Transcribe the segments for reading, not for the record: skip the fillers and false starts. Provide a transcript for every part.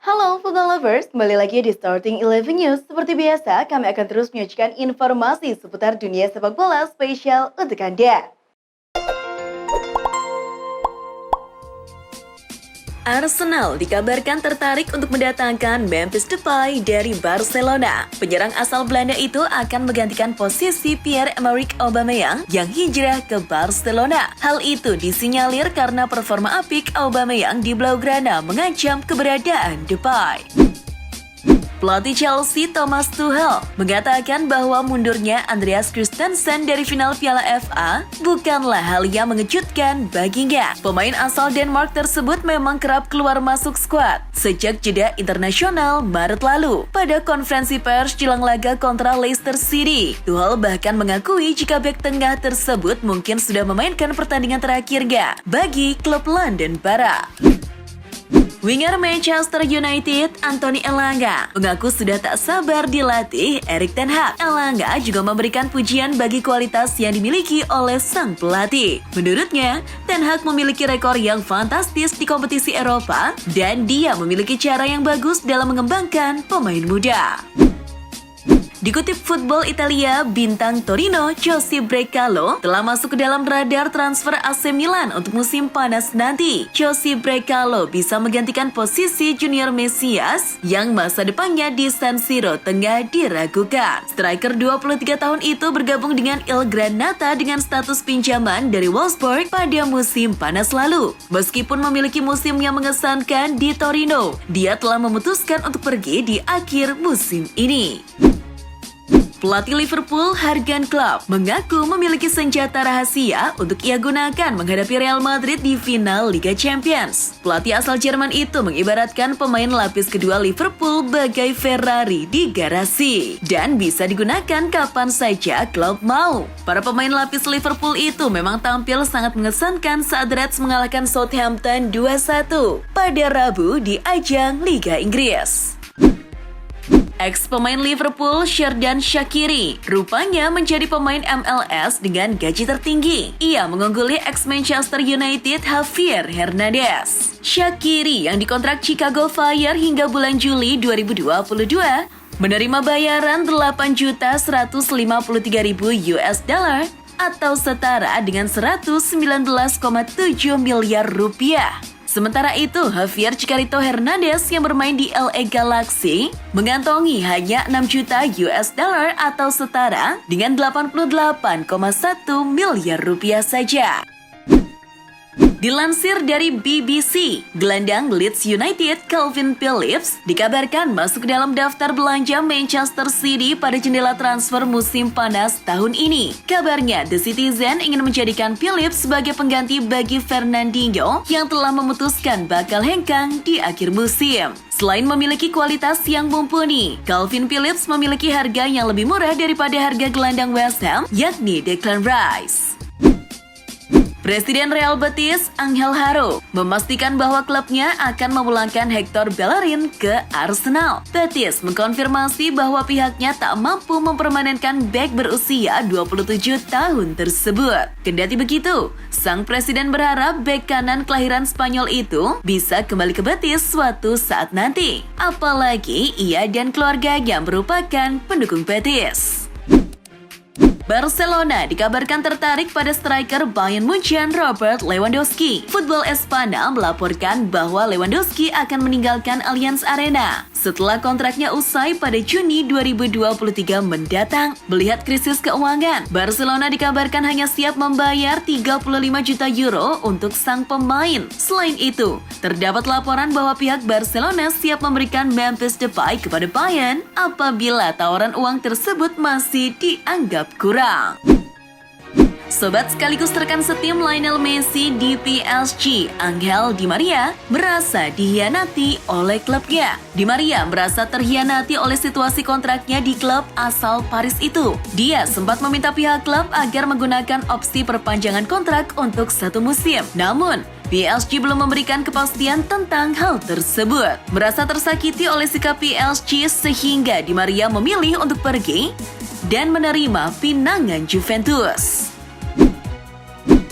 Halo football lovers, kembali lagi di Starting 11 News. Seperti biasa, kami akan terus menyajikan informasi seputar dunia sepak bola spesial untuk Anda. Arsenal dikabarkan tertarik untuk mendatangkan Memphis Depay dari Barcelona. Penyerang asal Belanda itu akan menggantikan posisi Pierre-Emerick Aubameyang yang hijrah ke Barcelona. Hal itu disinyalir karena performa apik Aubameyang di Blaugrana mengancam keberadaan Depay. Pelatih Chelsea Thomas Tuchel mengatakan bahwa mundurnya Andreas Christensen dari final Piala FA bukanlah hal yang mengejutkan baginya. Pemain asal Denmark tersebut memang kerap keluar masuk skuad sejak jeda internasional Maret lalu. Pada konferensi pers jelang laga kontra Leicester City, Tuchel bahkan mengakui jika bek tengah tersebut mungkin sudah memainkan pertandingan terakhirnya bagi klub London Barat. Winger Manchester United, Anthony Elanga, mengaku sudah tak sabar dilatih Erik ten Hag. Elanga juga memberikan pujian bagi kualitas yang dimiliki oleh sang pelatih. Menurutnya, ten Hag memiliki rekor yang fantastis di kompetisi Eropa dan dia memiliki cara yang bagus dalam mengembangkan pemain muda. Dikutip Football Italia, bintang Torino Josip Brekalo telah masuk ke dalam radar transfer AC Milan untuk musim panas nanti. Josip Brekalo bisa menggantikan posisi Junior Mesias yang masa depannya di San Siro tengah diragukan. Striker 23 tahun itu bergabung dengan Il Granata dengan status pinjaman dari Wolfsburg pada musim panas lalu. Meskipun memiliki musim yang mengesankan di Torino, dia telah memutuskan untuk pergi di akhir musim ini. Pelatih Liverpool, Jurgen Klopp, mengaku memiliki senjata rahasia untuk ia gunakan menghadapi Real Madrid di final Liga Champions. Pelatih asal Jerman itu mengibaratkan pemain lapis kedua Liverpool bagai Ferrari di garasi dan bisa digunakan kapan saja Klopp mau. Para pemain lapis Liverpool itu memang tampil sangat mengesankan saat Reds mengalahkan Southampton 2-1 pada Rabu di ajang Liga Inggris. Ex-pemain Liverpool Xherdan Shaqiri rupanya menjadi pemain MLS dengan gaji tertinggi. Ia mengungguli ex-Manchester United Javier Hernandez. Shaqiri yang dikontrak Chicago Fire hingga bulan Juli 2022 menerima bayaran $8.153.000 atau setara dengan 119,7 miliar rupiah. Sementara itu, Javier Chicarito Hernandez yang bermain di LA Galaxy mengantongi hanya $6 juta atau setara dengan 88,1 miliar rupiah saja. Dilansir dari BBC, gelandang Leeds United Calvin Phillips dikabarkan masuk ke dalam daftar belanja Manchester City pada jendela transfer musim panas tahun ini. Kabarnya, The Citizen ingin menjadikan Phillips sebagai pengganti bagi Fernandinho yang telah memutuskan bakal hengkang di akhir musim. Selain memiliki kualitas yang mumpuni, Calvin Phillips memiliki harga yang lebih murah daripada harga gelandang West Ham, yakni Declan Rice. Presiden Real Betis, Ángel Haro, memastikan bahwa klubnya akan memulangkan Hector Bellerin ke Arsenal. Betis mengkonfirmasi bahwa pihaknya tak mampu mempermanenkan bek berusia 27 tahun tersebut. Kendati begitu, sang presiden berharap bek kanan kelahiran Spanyol itu bisa kembali ke Betis suatu saat nanti. Apalagi ia dan keluarganya merupakan pendukung Betis. Barcelona dikabarkan tertarik pada striker Bayern Munchen Robert Lewandowski. Football Espana melaporkan bahwa Lewandowski akan meninggalkan Allianz Arena setelah kontraknya usai pada Juni 2023 mendatang. Melihat krisis keuangan, Barcelona dikabarkan hanya siap membayar 35 juta euro untuk sang pemain. Selain itu, terdapat laporan bahwa pihak Barcelona siap memberikan Memphis Depay kepada Bayern apabila tawaran uang tersebut masih dianggap kurang. Sobat sekaligus rekan setim Lionel Messi di PSG, Angel Di Maria merasa dihianati oleh klubnya. Di Maria merasa terhianati oleh situasi kontraknya di klub asal Paris itu. Dia sempat meminta pihak klub agar menggunakan opsi perpanjangan kontrak untuk 1 musim. Namun, PSG belum memberikan kepastian tentang hal tersebut. Merasa tersakiti oleh sikap PSG sehingga Di Maria memilih untuk pergi dan menerima pinangan Juventus.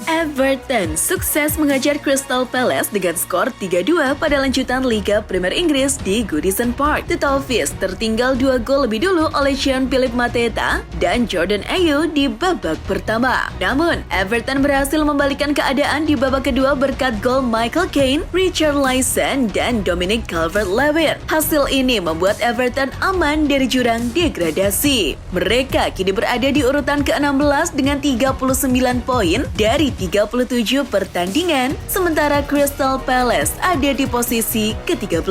Everton sukses mengajar Crystal Palace dengan skor 3-2 pada lanjutan Liga Premier Inggris di Goodison Park. The Toffees tertinggal 2 gol lebih dulu oleh Jean-Philippe Mateta dan Jordan Ayew di babak pertama. Namun, Everton berhasil membalikkan keadaan di babak kedua berkat gol Michael Keane, Richarlison, dan Dominic Calvert-Lewin. Hasil ini membuat Everton aman dari jurang degradasi. Mereka kini berada di urutan ke-16 dengan 39 poin dari 37 pertandingan, sementara Crystal Palace ada di posisi ke-13.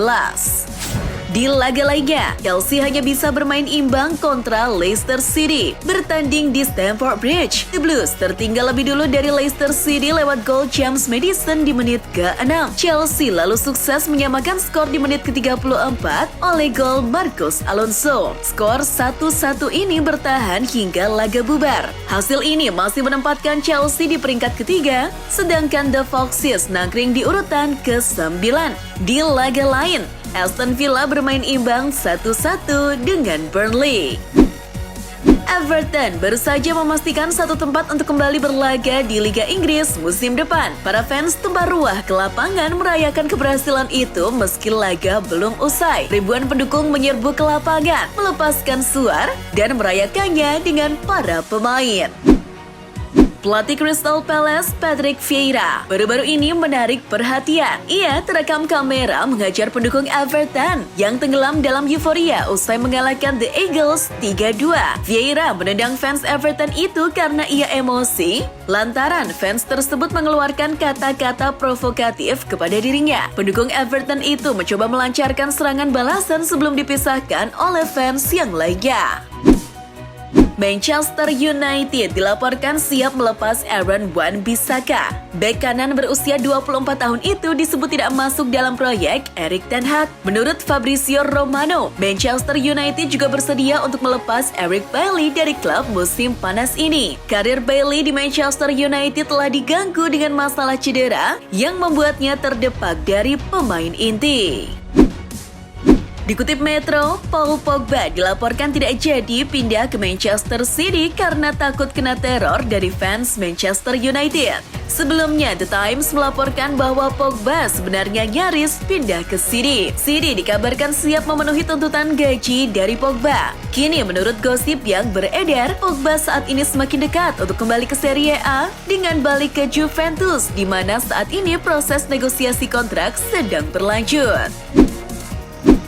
Di laga lainnya, Chelsea hanya bisa bermain imbang kontra Leicester City. Bertanding di Stamford Bridge, The Blues tertinggal lebih dulu dari Leicester City lewat gol James Maddison di menit ke-6. Chelsea lalu sukses menyamakan skor di menit ke-34 oleh gol Marcos Alonso. Skor 1-1 ini bertahan hingga laga bubar. Hasil ini masih menempatkan Chelsea di peringkat ketiga, sedangkan The Foxes nangkring di urutan ke-9. Di laga lain, Aston Villa bermain imbang 1-1 dengan Burnley. Everton baru saja memastikan satu tempat untuk kembali berlaga di Liga Inggris musim depan. Para fans tumpah ruah ke lapangan merayakan keberhasilan itu meski laga belum usai. Ribuan pendukung menyerbu ke lapangan, melepaskan suar, dan merayakannya dengan para pemain. Pelatih Crystal Palace, Patrick Vieira, baru-baru ini menarik perhatian. Ia terekam kamera menghajar pendukung Everton yang tenggelam dalam euforia usai mengalahkan The Eagles 3-2. Vieira menendang fans Everton itu karena ia emosi lantaran fans tersebut mengeluarkan kata-kata provokatif kepada dirinya. Pendukung Everton itu mencoba melancarkan serangan balasan sebelum dipisahkan oleh fans yang lainnya. Manchester United dilaporkan siap melepas Aaron Wan-Bissaka. Bek kanan berusia 24 tahun itu disebut tidak masuk dalam proyek Erik ten Hag. Menurut Fabrizio Romano, Manchester United juga bersedia untuk melepas Eric Bailly dari klub musim panas ini. Karir Bailly di Manchester United telah diganggu dengan masalah cedera yang membuatnya terdepak dari pemain inti. Dikutip Metro, Paul Pogba dilaporkan tidak jadi pindah ke Manchester City karena takut kena teror dari fans Manchester United. Sebelumnya, The Times melaporkan bahwa Pogba sebenarnya nyaris pindah ke City. City dikabarkan siap memenuhi tuntutan gaji dari Pogba. Kini menurut gosip yang beredar, Pogba saat ini semakin dekat untuk kembali ke Serie A dengan balik ke Juventus, di mana saat ini proses negosiasi kontrak sedang berlanjut.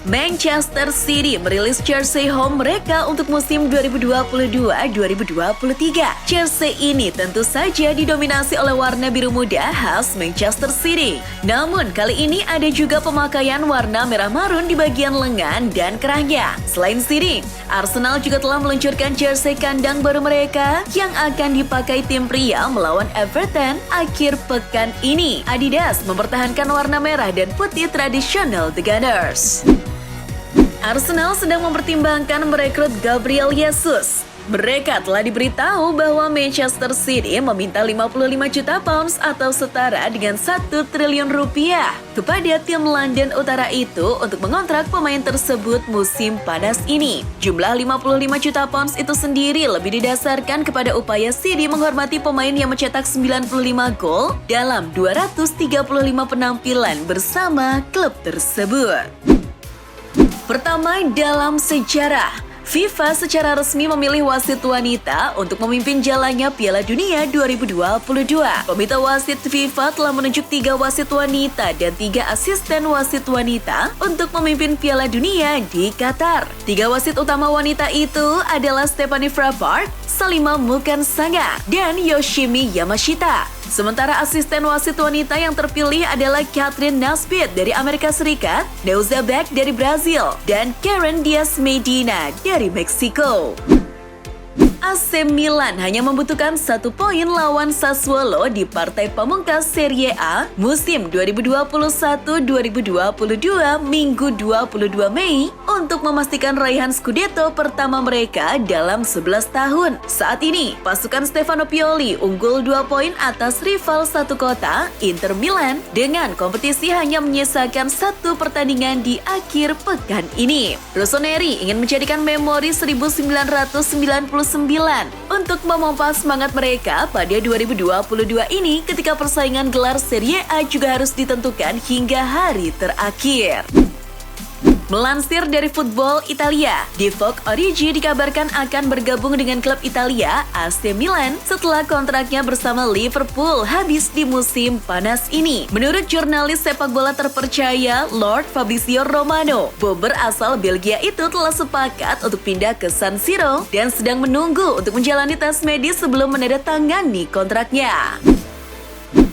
Manchester City merilis jersey home mereka untuk musim 2022-2023. Jersey ini tentu saja didominasi oleh warna biru muda khas Manchester City. Namun kali ini ada juga pemakaian warna merah marun di bagian lengan dan kerahnya. Selain City, Arsenal juga telah meluncurkan jersey kandang baru mereka yang akan dipakai tim pria melawan Everton akhir pekan ini. Adidas mempertahankan warna merah dan putih tradisional The Gunners. Arsenal sedang mempertimbangkan merekrut Gabriel Jesus. Mereka telah diberitahu bahwa Manchester City meminta 55 juta pounds atau setara dengan 1 triliun rupiah kepada tim London Utara itu untuk mengontrak pemain tersebut musim panas ini. Jumlah 55 juta pounds itu sendiri lebih didasarkan kepada upaya City menghormati pemain yang mencetak 95 gol dalam 235 penampilan bersama klub tersebut. Pertama dalam sejarah, FIFA secara resmi memilih wasit wanita untuk memimpin jalannya Piala Dunia 2022. Komite Wasit FIFA telah menunjuk 3 wasit wanita dan 3 asisten wasit wanita untuk memimpin Piala Dunia di Qatar. 3 wasit utama wanita itu adalah Stephanie Frappart, Salima Mukansanga, dan Yoshimi Yamashita. Sementara asisten wasit wanita yang terpilih adalah Catherine Nesbitt dari Amerika Serikat, Neuza Beck dari Brazil, dan Karen Diaz Medina dari Meksiko. AC Milan hanya membutuhkan 1 poin lawan Sassuolo di partai pamungkas Serie A musim 2021-2022 Minggu 22 Mei untuk memastikan raihan Scudetto pertama mereka dalam 11 tahun. Saat ini, pasukan Stefano Pioli unggul 2 poin atas rival satu kota, Inter Milan, dengan kompetisi hanya menyisakan 1 pertandingan di akhir pekan ini. Rossoneri ingin menjadikan memori 1999 Milan untuk memompa semangat mereka pada 2022 ini ketika persaingan gelar Serie A juga harus ditentukan hingga hari terakhir. Melansir dari Football Italia, Divock Origi dikabarkan akan bergabung dengan klub Italia AC Milan setelah kontraknya bersama Liverpool habis di musim panas ini. Menurut jurnalis sepak bola terpercaya Lord Fabrizio Romano, bobber asal Belgia itu telah sepakat untuk pindah ke San Siro dan sedang menunggu untuk menjalani tes medis sebelum menandatangani kontraknya.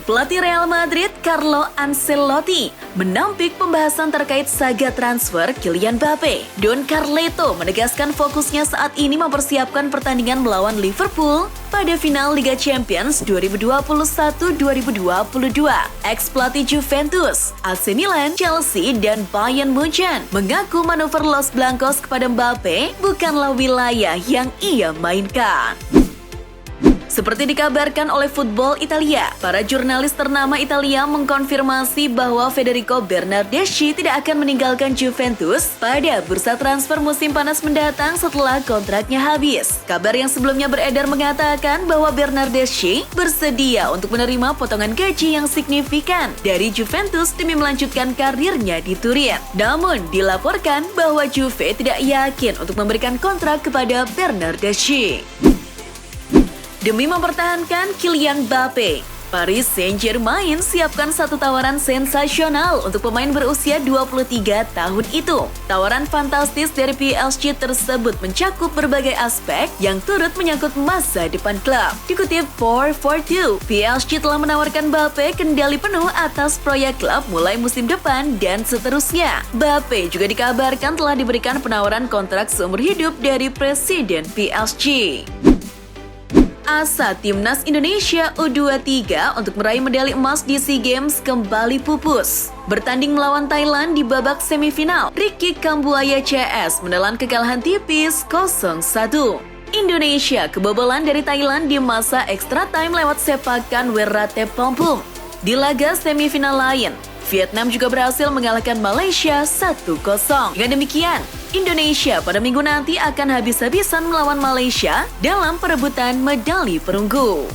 Pelatih Real Madrid Carlo Ancelotti menampik pembahasan terkait saga transfer Kylian Mbappe. Don Carleto menegaskan fokusnya saat ini mempersiapkan pertandingan melawan Liverpool pada final Liga Champions 2021-2022. Ex-pelatih Juventus, AC Milan, Chelsea, dan Bayern Munchen mengaku manuver Los Blancos kepada Mbappe bukanlah wilayah yang ia mainkan. Seperti dikabarkan oleh Football Italia, para jurnalis ternama Italia mengkonfirmasi bahwa Federico Bernardeschi tidak akan meninggalkan Juventus pada bursa transfer musim panas mendatang setelah kontraknya habis. Kabar yang sebelumnya beredar mengatakan bahwa Bernardeschi bersedia untuk menerima potongan gaji yang signifikan dari Juventus demi melanjutkan karirnya di Turin. Namun, dilaporkan bahwa Juve tidak yakin untuk memberikan kontrak kepada Bernardeschi. Demi mempertahankan Kylian Mbappe, Paris Saint-Germain siapkan satu tawaran sensasional untuk pemain berusia 23 tahun itu. Tawaran fantastis dari PSG tersebut mencakup berbagai aspek yang turut menyangkut masa depan klub. Dikutip 442, PSG telah menawarkan Mbappe kendali penuh atas proyek klub mulai musim depan dan seterusnya. Mbappe juga dikabarkan telah diberikan penawaran kontrak seumur hidup dari Presiden PSG. Asa Timnas Indonesia U23 untuk meraih medali emas di SEA Games kembali pupus. Bertanding melawan Thailand di babak semifinal, Ricky Kambuaya CS menelan kekalahan tipis 0-1. Indonesia kebobolan dari Thailand di masa extra time lewat sepakan Werratepompum. Di laga semifinal lain, Vietnam juga berhasil mengalahkan Malaysia 1-0. Dengan demikian, Indonesia pada minggu nanti akan habis-habisan melawan Malaysia dalam perebutan medali perunggu.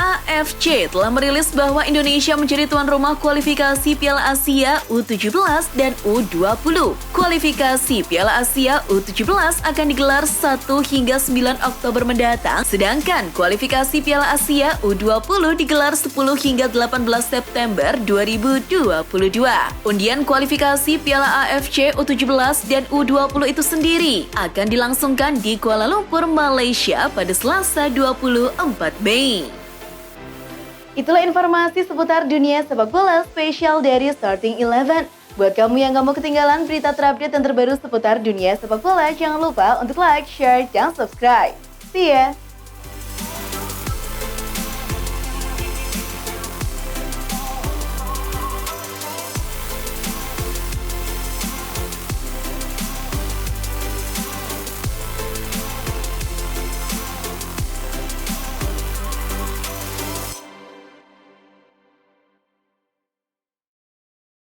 AFC telah merilis bahwa Indonesia menjadi tuan rumah kualifikasi Piala Asia U17 dan U20. Kualifikasi Piala Asia U17 akan digelar 1 hingga 9 Oktober mendatang, sedangkan kualifikasi Piala Asia U20 digelar 10 hingga 18 September 2022. Undian kualifikasi Piala AFC U17 dan U20 itu sendiri akan dilangsungkan di Kuala Lumpur, Malaysia pada Selasa 24 Mei. Itulah informasi seputar dunia sepak bola spesial dari Starting 11. Buat kamu yang gak mau ketinggalan berita terupdate dan terbaru seputar dunia sepak bola, jangan lupa untuk like, share, dan subscribe. See ya!